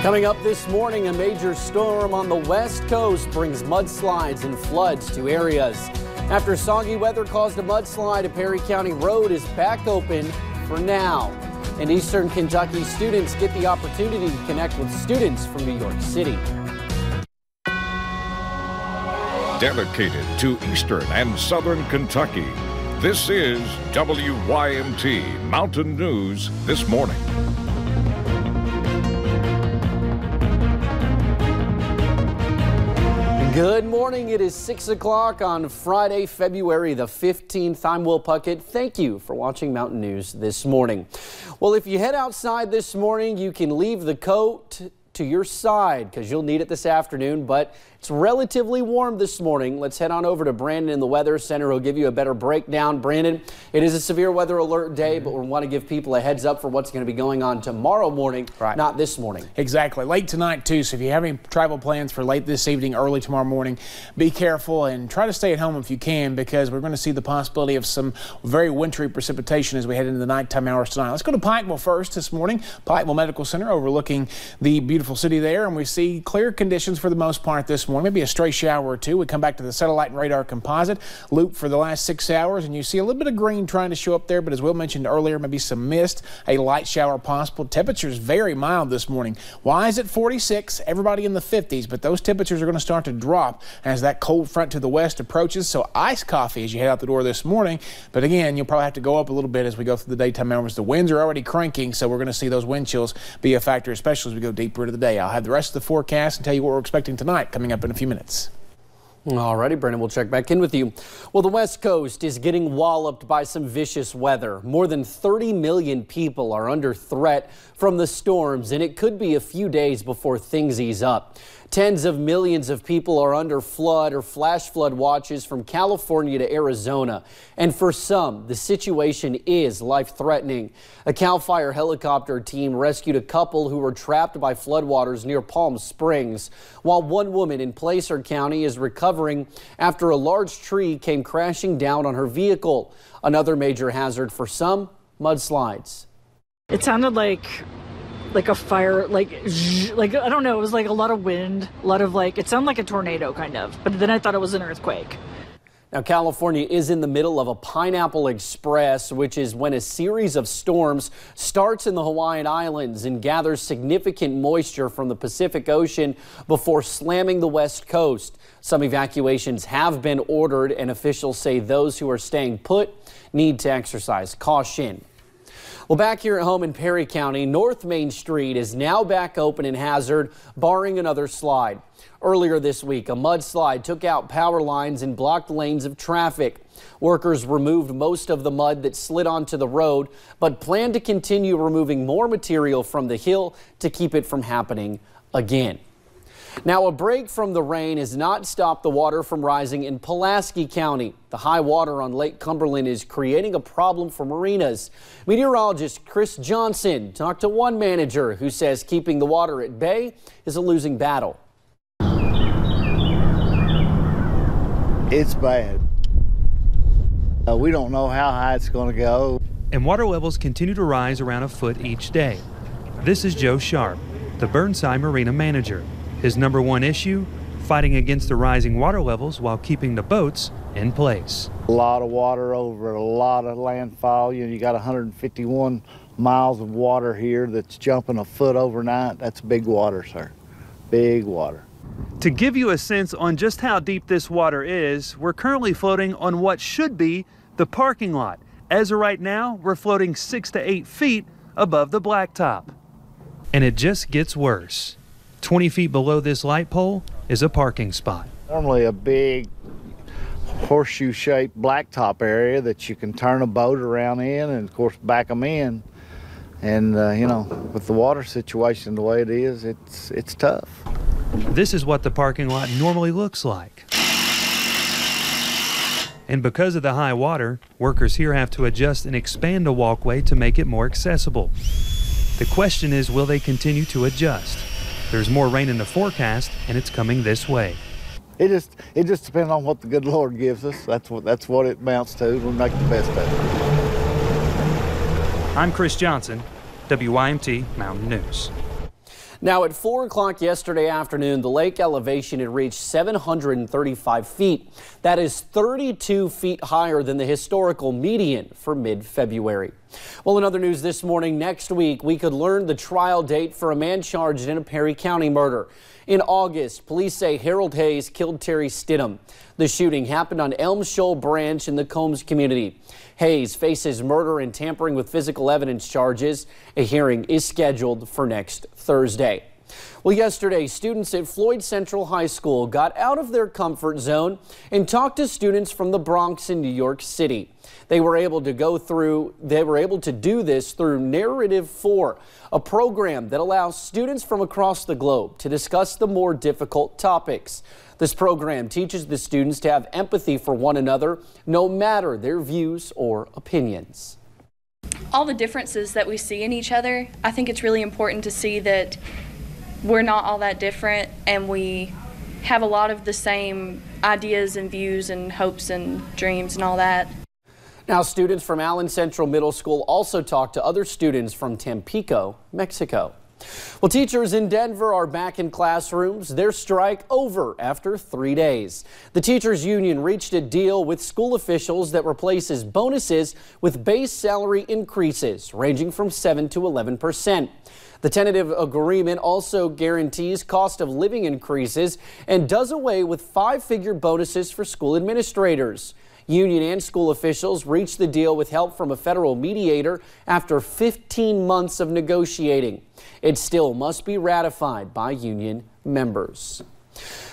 Coming up this morning, a major storm on the west coast brings mudslides and floods to areas. After soggy weather caused a mudslide, a Perry County road is back open for now. And Eastern Kentucky students get the opportunity to connect with students from New York City. Dedicated to Eastern and Southern Kentucky, this is WYMT Mountain News This Morning. Good morning. It is 6 o'clock on Friday, February the 15th. I'm Will Puckett. Thank you for watching Mountain News This Morning. Well, if you head outside this morning, you can leave the coat to your side because you'll need it this afternoon, but it's relatively warm this morning. Let's head on over to Brandon in the Weather Center. He'll give you a better breakdown. Brandon, it is a severe weather alert day, but we want to give people a heads up for what's going to be going on tomorrow morning, not this morning. Exactly. Late tonight, too. So if you have any travel plans for late this evening, early tomorrow morning, be careful and try to stay at home if you can, because we're going to see the possibility of some very wintry precipitation as we head into the nighttime hours tonight. Let's go to Pikeville first this morning. Pikeville Medical Center overlooking the beautiful city there, and we see clear conditions for the most part this morning. Maybe a stray shower or two. We come back to the satellite and radar composite loop for the last 6 hours, and you see a little bit of green trying to show up there, but as Will mentioned earlier, maybe some mist, a light shower possible. Temperatures very mild this morning. Why is it 46? Everybody in the 50s, but those temperatures are going to start to drop as that cold front to the west approaches. So iced coffee as you head out the door this morning, but again, you'll probably have to go up a little bit as we go through the daytime hours. The winds are already cranking, so we're going to see those wind chills be a factor, especially as we go deeper into the day. I'll have the rest of the forecast and tell you what we're expecting tonight coming up in a few minutes. All righty, Brennan, we'll check back in with you. Well, the West Coast is getting walloped by some vicious weather. More than 30 million people are under threat from the storms, and it could be a few days before things ease up. Tens of millions of people are under flood or flash flood watches from California to Arizona. And for some, the situation is life-threatening. A CAL FIRE helicopter team rescued a couple who were trapped by floodwaters near Palm Springs, while one woman in Placer County is recovering after a large tree came crashing down on her vehicle. Another major hazard for some, mudslides. It sounded like a fire, like I don't know, it was like a lot of wind, a lot of it sounded like a tornado kind of, but then I thought it was an earthquake. Now, California is in the middle of a Pineapple Express, which is when a series of storms starts in the Hawaiian Islands and gathers significant moisture from the Pacific Ocean before slamming the West Coast. Some evacuations have been ordered, and officials say those who are staying put need to exercise caution. Well, back here at home in Perry County, North Main Street is now back open in Hazard, barring another slide. Earlier this week, a mudslide took out power lines and blocked lanes of traffic. Workers removed most of the mud that slid onto the road, but plan to continue removing more material from the hill to keep it from happening again. Now, a break from the rain has not stopped the water from rising in Pulaski County. The high water on Lake Cumberland is creating a problem for marinas. Meteorologist Chris Johnson talked to one manager who says keeping the water at bay is a losing battle. It's bad. We don't know how high it's going to go. And water levels continue to rise around a foot each day. This is Joe Sharp, the Burnside Marina manager. His number one issue, fighting against the rising water levels while keeping the boats in place. A lot of water over a lot of landfall. You got 151 miles of water here that's jumping a foot overnight. That's big water, sir. Big water. To give you a sense on just how deep this water is, we're currently floating on what should be the parking lot. As of right now, we're floating 6 to 8 feet above the blacktop. And it just gets worse. 20 feet below this light pole is a parking spot. Normally a big horseshoe-shaped blacktop area that you can turn a boat around in and, of course, back them in. And, you know, with the water situation the way it is, it's tough. This is what the parking lot normally looks like. And because of the high water, workers here have to adjust and expand a walkway to make it more accessible. The question is, will they continue to adjust? There's more rain in the forecast, and it's coming this way. It just depends on what the good Lord gives us. That's what it amounts to. We'll make the best of it. I'm Chris Johnson, WYMT Mountain News. Now at 4 o'clock yesterday afternoon, the lake elevation had reached 735 feet. That is 32 feet higher than the historical median for mid-February. Well, in other news this morning, next week we could learn the trial date for a man charged in a Perry County murder. In August, police say Harold Hayes killed Terry Stidham. The shooting happened on Elm Shoal Branch in the Combs community. Hayes faces murder and tampering with physical evidence charges. A hearing is scheduled for next Thursday. Well, yesterday, students at Floyd Central High School got out of their comfort zone and talked to students from the Bronx in New York City. They were able to do this through Narrative 4, a program that allows students from across the globe to discuss the more difficult topics. This program teaches the students to have empathy for one another, no matter their views or opinions. All the differences that we see in each other, I think it's really important to see that we're not all that different, and we have a lot of the same ideas and views and hopes and dreams and all that. Now, students from Allen Central Middle School also talked to other students from Tampico, Mexico. Well, teachers in Denver are back in classrooms. Their strike over after 3 days. The teachers union reached a deal with school officials that replaces bonuses with base salary increases ranging from 7 to 11%. The tentative agreement also guarantees cost of living increases and does away with 5-figure bonuses for school administrators. Union and school officials reached the deal with help from a federal mediator after 15 months of negotiating. It still must be ratified by union members.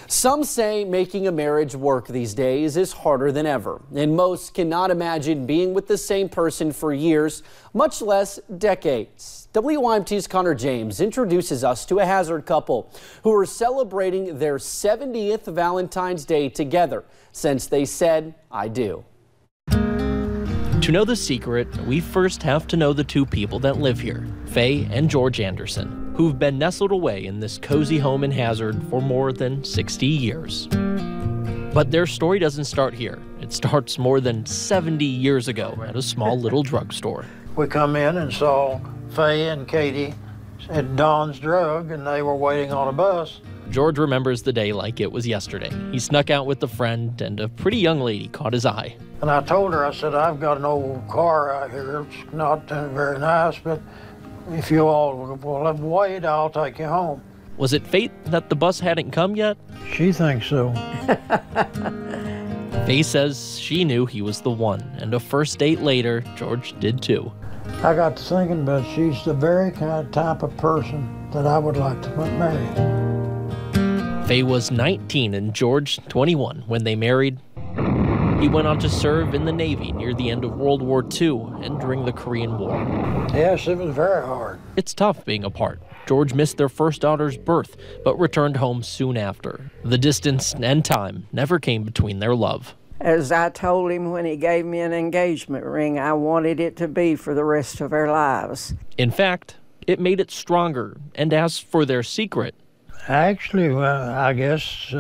Some say making a marriage work these days is harder than ever, and most cannot imagine being with the same person for years, much less decades. WYMT's Connor James introduces us to a Hazard couple who are celebrating their 70th Valentine's Day together since they said, "I do." To know the secret, we first have to know the two people that live here, Faye and George Anderson, who've been nestled away in this cozy home in Hazard for more than 60 years. But their story doesn't start here. It starts more than 70 years ago at a small little drugstore. We come in and saw Faye and Katie at Don's Drug, and they were waiting on a bus. George remembers the day like it was yesterday. He snuck out with a friend, and a pretty young lady caught his eye. And I told her, I said, "I've got an old car out here. It's not very nice, but if you all will wait, I'll take you home." Was it fate that the bus hadn't come yet? She thinks so. Faye says she knew he was the one, and a first date later, George did too. I got to thinking, but she's the very kind of type of person that I would like to marry. Faye was 19 and George 21 when they married. He went on to serve in the Navy near the end of World War II and during the Korean War. Yes, it was very hard. It's tough being apart. George missed their first daughter's birth, but returned home soon after. The distance and time never came between their love. As I told him when he gave me an engagement ring, I wanted it to be for the rest of our lives. In fact, it made it stronger. And as for their secret, actually, I guess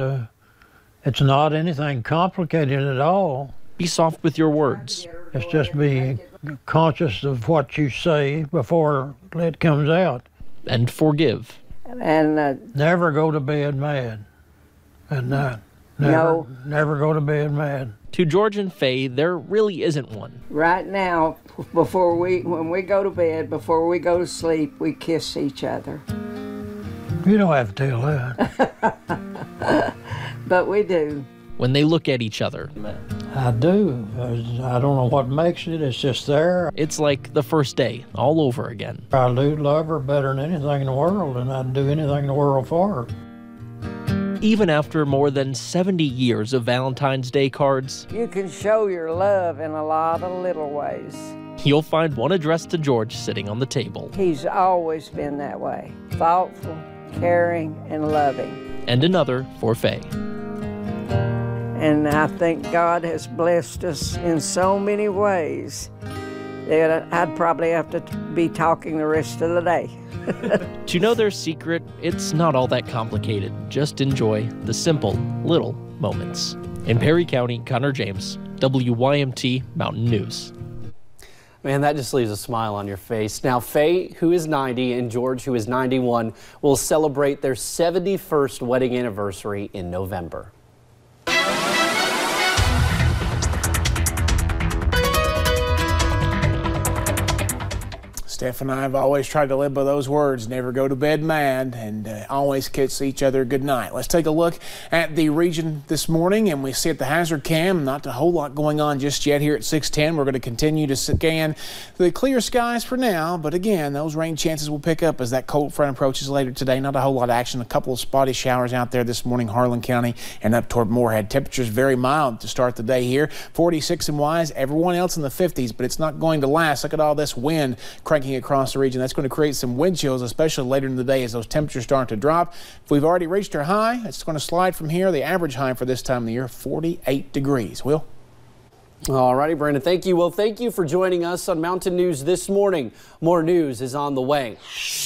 it's not anything complicated at all. Be soft with your words. It's just be conscious of what you say before it comes out. And forgive. And never go to bed mad at night. Never go to bed mad. To George and Faye, there really isn't one. Right now, when we go to bed, before we go to sleep, we kiss each other. You don't have to tell that. But we do. When they look at each other. I do. I don't know what makes it. It's just there. It's like the first day, all over again. I do love her better than anything in the world, and I'd do anything in the world for her. Even after more than 70 years of Valentine's Day cards, you can show your love in a lot of little ways. You'll find one addressed to George sitting on the table. He's always been that way, thoughtful, caring, and loving. And another for Faye. And I think God has blessed us in so many ways that I'd probably have to be talking the rest of the day. To know their secret, it's not all that complicated. Just enjoy the simple, little moments. In Perry County, Connor James, WYMT Mountain News. Man, that just leaves a smile on your face. Now, Faye, who is 90, and George, who is 91, will celebrate their 71st wedding anniversary in November. Steph and I have always tried to live by those words, never go to bed mad, and always kiss each other good night. Let's take a look at the region this morning, and we see at the hazard cam, not a whole lot going on just yet here at 610. We're going to continue to scan the clear skies for now, but again, those rain chances will pick up as that cold front approaches later today. Not a whole lot of action, a couple of spotty showers out there this morning, Harlan County and up toward Moorhead. Temperatures very mild to start the day here, 46 in Wise, everyone else in the 50s, but it's not going to last. Look at all this wind cranking across the region. That's going to create some wind chills, especially later in the day as those temperatures start to drop. If we've already reached our high, it's going to slide from here. The average high for this time of the year, 48 degrees. Will? All righty, Brandon, thank you. Well, thank you for joining us on Mountain News this morning. More news is on the way.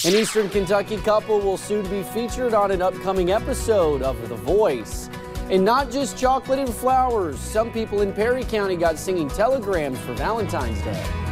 An Eastern Kentucky couple will soon be featured on an upcoming episode of The Voice. And not just chocolate and flowers. Some people in Perry County got singing telegrams for Valentine's Day.